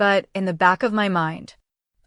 but in the back of my mind,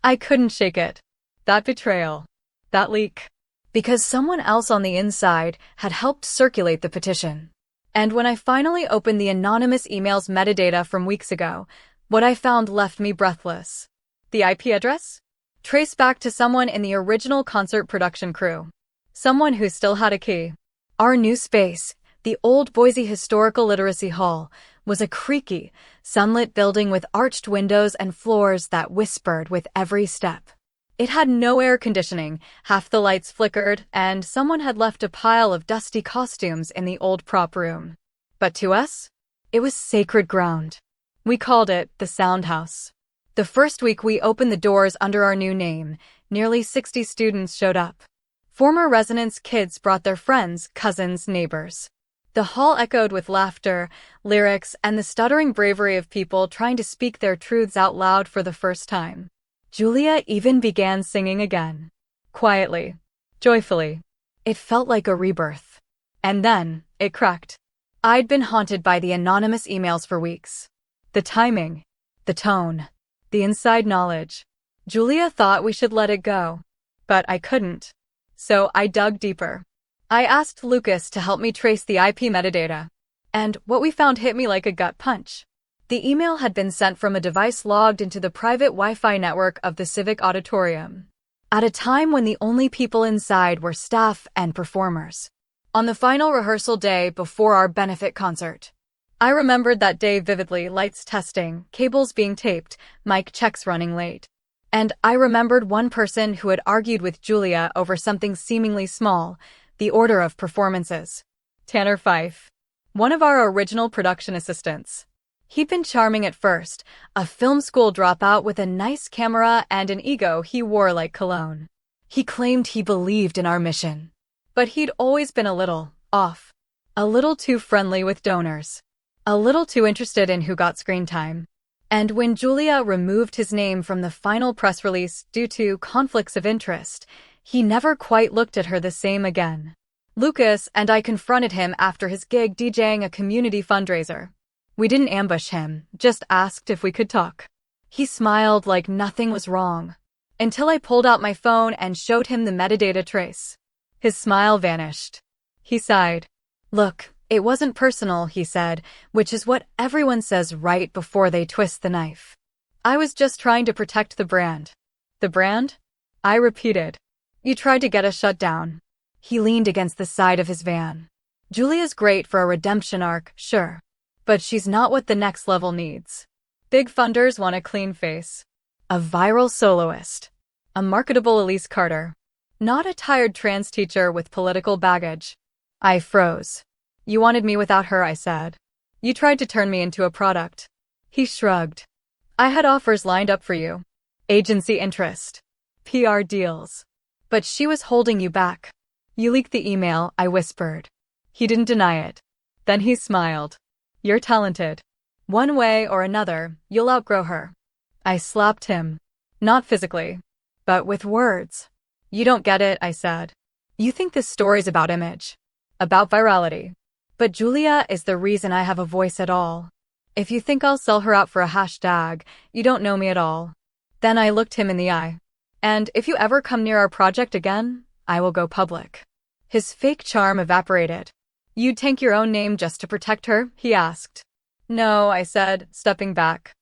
I couldn't shake it. That betrayal. That leak. Because someone else on the inside had helped circulate the petition. And when I finally opened the anonymous email's metadata from weeks ago, what I found left me breathless. The IP address? Traced back to someone in the original concert production crew. Someone who still had a key. Our new space, the old Boise Historical Literacy Hall, was a creaky, sunlit building with arched windows and floors that whispered with every step. It had no air conditioning, half the lights flickered, and someone had left a pile of dusty costumes in the old prop room. But to us, it was sacred ground. We called it the Sound House. The first week we opened the doors under our new name, nearly 60 students showed up. Former residents' kids brought their friends, cousins, neighbors. The hall echoed with laughter, lyrics, and the stuttering bravery of people trying to speak their truths out loud for the first time. Julia even began singing again. Quietly. Joyfully. It felt like a rebirth. And then, it cracked. I'd been haunted by the anonymous emails for weeks. The timing. The tone. The inside knowledge. Julia thought we should let it go. But I couldn't. So I dug deeper. I asked Lucas to help me trace the IP metadata. And what we found hit me like a gut punch. The email had been sent from a device logged into the private Wi-Fi network of the Civic Auditorium. At a time when the only people inside were staff and performers. On the final rehearsal day before our benefit concert. I remembered that day vividly, lights testing, cables being taped, mic checks running late. And I remembered one person who had argued with Julia over something seemingly small, the order of performances. Tanner Fife. One of our original production assistants. He'd been charming at first, a film school dropout with a nice camera and an ego he wore like cologne. He claimed he believed in our mission. But he'd always been a little off. A little too friendly with donors. A little too interested in who got screen time. And when Julia removed his name from the final press release due to conflicts of interest, he never quite looked at her the same again. Lucas and I confronted him after his gig DJing a community fundraiser. We didn't ambush him, just asked if we could talk. He smiled like nothing was wrong. Until I pulled out my phone and showed him the metadata trace. His smile vanished. He sighed. Look, it wasn't personal, he said, which is what everyone says right before they twist the knife. I was just trying to protect the brand. The brand? I repeated. You tried to get us shut down. He leaned against the side of his van. Julia's great for a redemption arc, sure. But she's not what the next level needs. Big funders want a clean face. A viral soloist. A marketable Elise Carter. Not a tired trans teacher with political baggage. I froze. You wanted me without her, I said. You tried to turn me into a product. He shrugged. I had offers lined up for you. Agency interest. PR deals. But she was holding you back. You leaked the email, I whispered. He didn't deny it. Then he smiled. You're talented. One way or another, you'll outgrow her. I slapped him. Not physically, but with words. You don't get it, I said. You think this story's about image. About virality. But Julia is the reason I have a voice at all. If you think I'll sell her out for a hashtag, you don't know me at all. Then I looked him in the eye. And if you ever come near our project again, I will go public. His fake charm evaporated. You'd tank your own name just to protect her? He asked. No, I said, stepping back.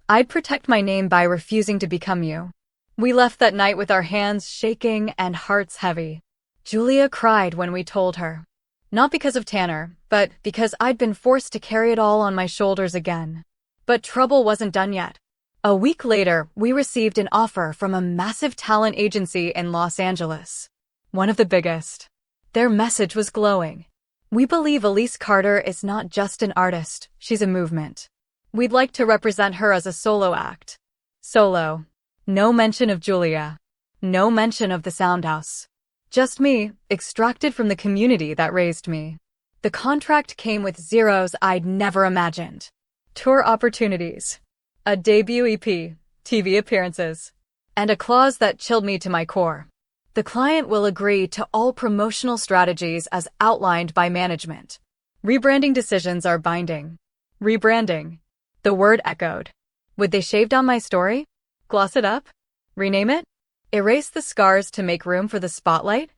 I'd protect my name by refusing to become you. We left that night with our hands shaking and hearts heavy. Julia cried when we told her. Not because of Tanner, but because I'd been forced to carry it all on my shoulders again. But trouble wasn't done yet. A week later, we received an offer from a massive talent agency in Los Angeles. One of the biggest. Their message was glowing. We believe Elise Carter is not just an artist, she's a movement. We'd like to represent her as a solo act. Solo. No mention of Julia. No mention of the Soundhouse. Just me, extracted from the community that raised me. The contract came with zeros I'd never imagined. Tour opportunities. A debut EP, TV appearances. And a clause that chilled me to my core. The client will agree to all promotional strategies as outlined by management. Rebranding decisions are binding. Rebranding. The word echoed. Would they shave down my story? Gloss it up? Rename it? Erase the scars to make room for the spotlight?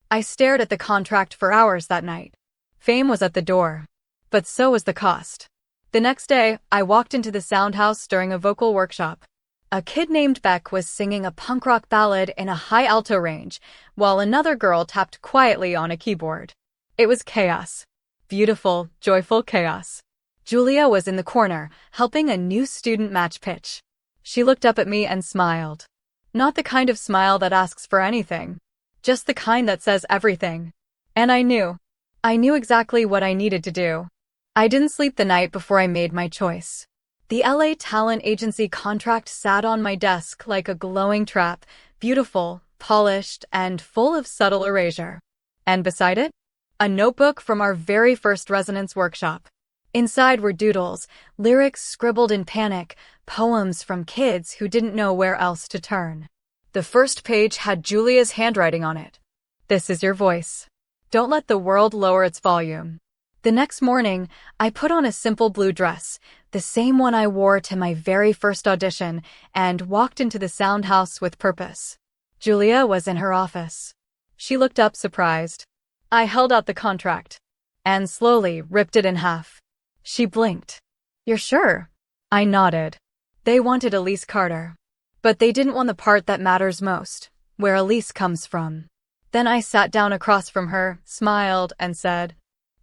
I stared at the contract for hours that night. Fame was at the door. But so was the cost. The next day, I walked into the sound house during a vocal workshop. A kid named Beck was singing a punk rock ballad in a high alto range, while another girl tapped quietly on a keyboard. It was chaos. Beautiful, joyful chaos. Julia was in the corner, helping a new student match pitch. She looked up at me and smiled. Not the kind of smile that asks for anything. Just the kind that says everything. And I knew. I knew exactly what I needed to do. I didn't sleep the night before I made my choice. The LA talent agency contract sat on my desk like a glowing trap, beautiful, polished, and full of subtle erasure. And beside it, a notebook from our very first resonance workshop. Inside were doodles, lyrics scribbled in panic, poems from kids who didn't know where else to turn. The first page had Julia's handwriting on it. This is your voice. Don't let the world lower its volume. The next morning, I put on a simple blue dress, the same one I wore to my very first audition, and walked into the sound house with purpose. Julia was in her office. She looked up surprised. I held out the contract and slowly ripped it in half. She blinked. You're sure? I nodded. They wanted Elise Carter. But they didn't want the part that matters most, where Elise comes from. Then I sat down across from her, smiled, and said,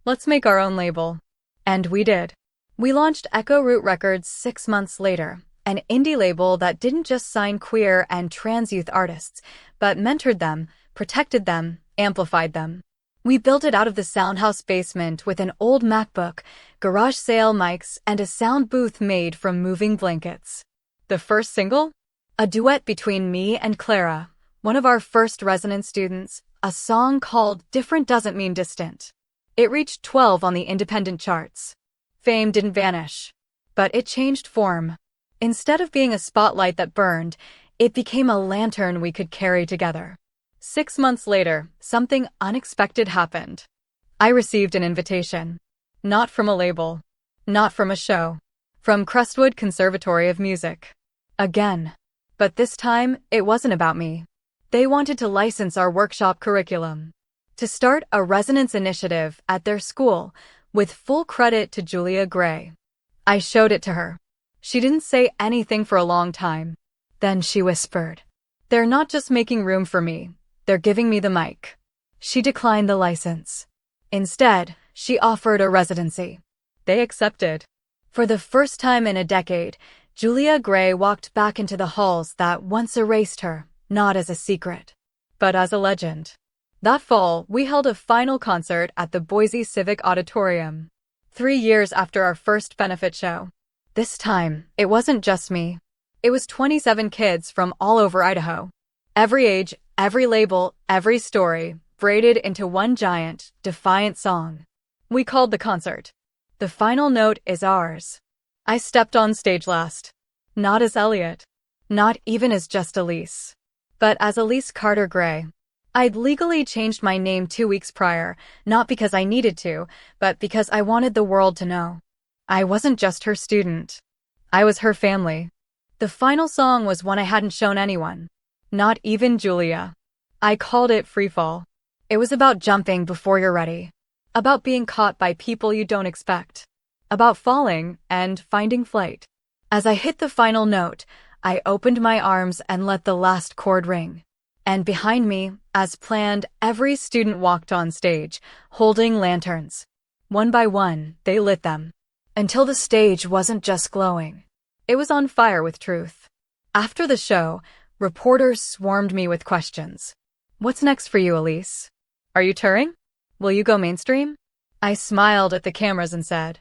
let's make our own label. And we did. We launched Echo Root Records 6 months later, an indie label that didn't just sign queer and trans youth artists, but mentored them, protected them, amplified them. We built it out of the Soundhouse basement with an old MacBook, garage sale mics, and a sound booth made from moving blankets. The first single? A duet between me and Clara, one of our first resonance students, a song called Different Doesn't Mean Distant. It reached 12 on the independent charts. Fame didn't vanish, but it changed form. Instead of being a spotlight that burned, it became a lantern we could carry together. 6 months later, something unexpected happened. I received an invitation. Not from a label. Not from a show. From Crestwood Conservatory of Music. Again. But this time, it wasn't about me. They wanted to license our workshop curriculum. To start a resonance initiative at their school, with full credit to Julia Gray. I showed it to her. She didn't say anything for a long time. Then she whispered, they're not just making room for me. They're giving me the mic. She declined the license. Instead, she offered a residency. They accepted. For the first time in a decade, Julia Gray walked back into the halls that once erased her, not as a secret, but as a legend. That fall, we held a final concert at the Boise Civic Auditorium. 3 years after our first benefit show. This time, it wasn't just me. It was 27 kids from all over Idaho. Every age, every label, every story, braided into one giant, defiant song. We called the concert, The Final Note Is Ours. I stepped on stage last. Not as Elliot. Not even as just Elise. But as Elise Carter Gray. I'd legally changed my name 2 weeks prior, not because I needed to, but because I wanted the world to know. I wasn't just her student. I was her family. The final song was one I hadn't shown anyone. Not even Julia. I called it Freefall. It was about jumping before you're ready. About being caught by people you don't expect. About falling and finding flight. As I hit the final note, I opened my arms and let the last chord ring. And behind me, as planned, every student walked on stage, holding lanterns. One by one, they lit them. Until the stage wasn't just glowing. It was on fire with truth. After the show, reporters swarmed me with questions. What's next for you, Elise? Are you touring? Will you go mainstream? I smiled at the cameras and said,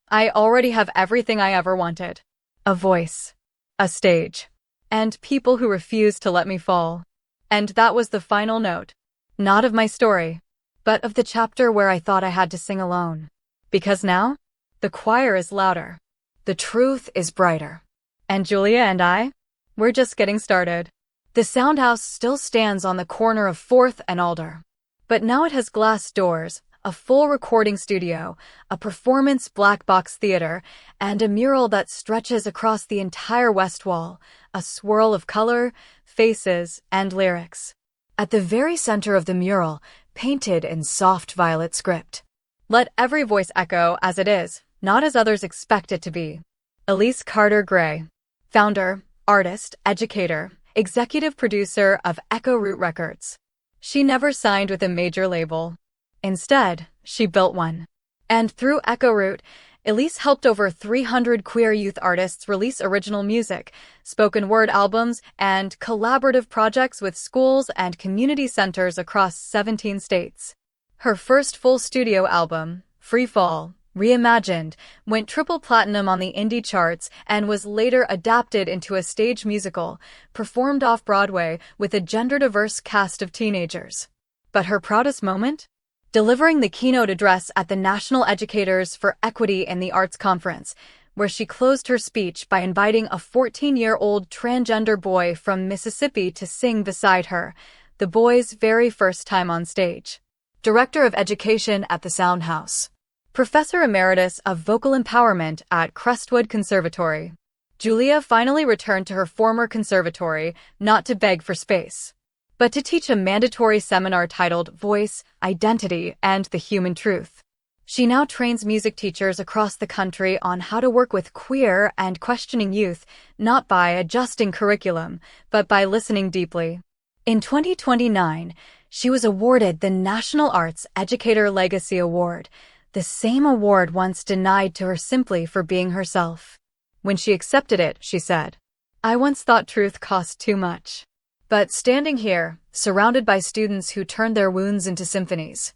I already have everything I ever wanted. A voice. A stage. And people who refused to let me fall. And that was the final note. Not of my story, but of the chapter where I thought I had to sing alone. Because now, the choir is louder. The truth is brighter. And Julia and I, we're just getting started. The Soundhouse still stands on the corner of 4th and Alder. But now it has glass doors, a full recording studio, a performance black box theater, and a mural that stretches across the entire west wall, a swirl of color, faces, and lyrics. At the very center of the mural, painted in soft violet script. Let every voice echo as it is, not as others expect it to be. Elise Carter Gray, founder, artist, educator, executive producer of Echo Root Records. She never signed with a major label. Instead, she built one. And through Echo Root, Elise helped over 300 queer youth artists release original music, spoken word albums, and collaborative projects with schools and community centers across 17 states. Her first full studio album, Free Fall, Reimagined, went triple platinum on the indie charts and was later adapted into a stage musical, performed off-Broadway with a gender-diverse cast of teenagers. But her proudest moment? Delivering the keynote address at the National Educators for Equity in the Arts Conference, where she closed her speech by inviting a 14-year-old transgender boy from Mississippi to sing beside her, the boy's very first time on stage. Director of Education at the Sound House. Professor Emeritus of Vocal Empowerment at Crestwood Conservatory. Julia finally returned to her former conservatory, not to beg for space, but to teach a mandatory seminar titled Voice, Identity, and the Human Truth. She now trains music teachers across the country on how to work with queer and questioning youth, not by adjusting curriculum, but by listening deeply. In 2029, she was awarded the National Arts Educator Legacy Award, the same award once denied to her simply for being herself. When she accepted it, she said, "I once thought truth cost too much. But standing here, surrounded by students who turned their wounds into symphonies,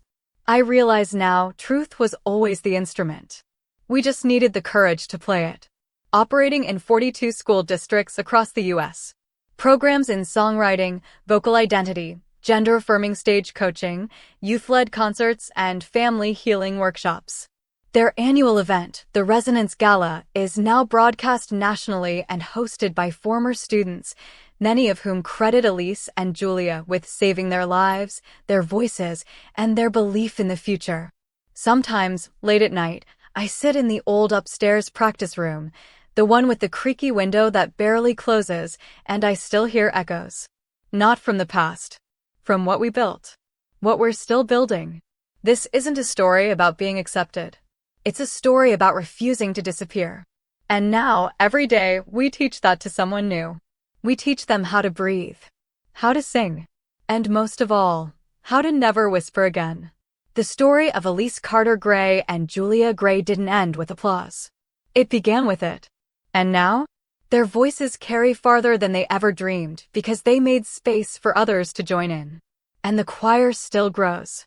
I realize now truth was always the instrument. We just needed the courage to play it." Operating in 42 school districts across the U.S. Programs in songwriting, vocal identity, gender-affirming stage coaching, youth-led concerts, and family healing workshops. Their annual event, the Resonance Gala, is now broadcast nationally and hosted by former students, many of whom credit Elise and Julia with saving their lives, their voices, and their belief in the future. Sometimes, late at night, I sit in the old upstairs practice room, the one with the creaky window that barely closes, and I still hear echoes. Not from the past. From what we built. What we're still building. This isn't a story about being accepted. It's a story about refusing to disappear. And now, every day, we teach that to someone new. We teach them how to breathe, how to sing, and most of all, how to never whisper again. The story of Elise Carter Gray and Julia Gray didn't end with applause. It began with it. And now? Their voices carry farther than they ever dreamed because they made space for others to join in. And the choir still grows.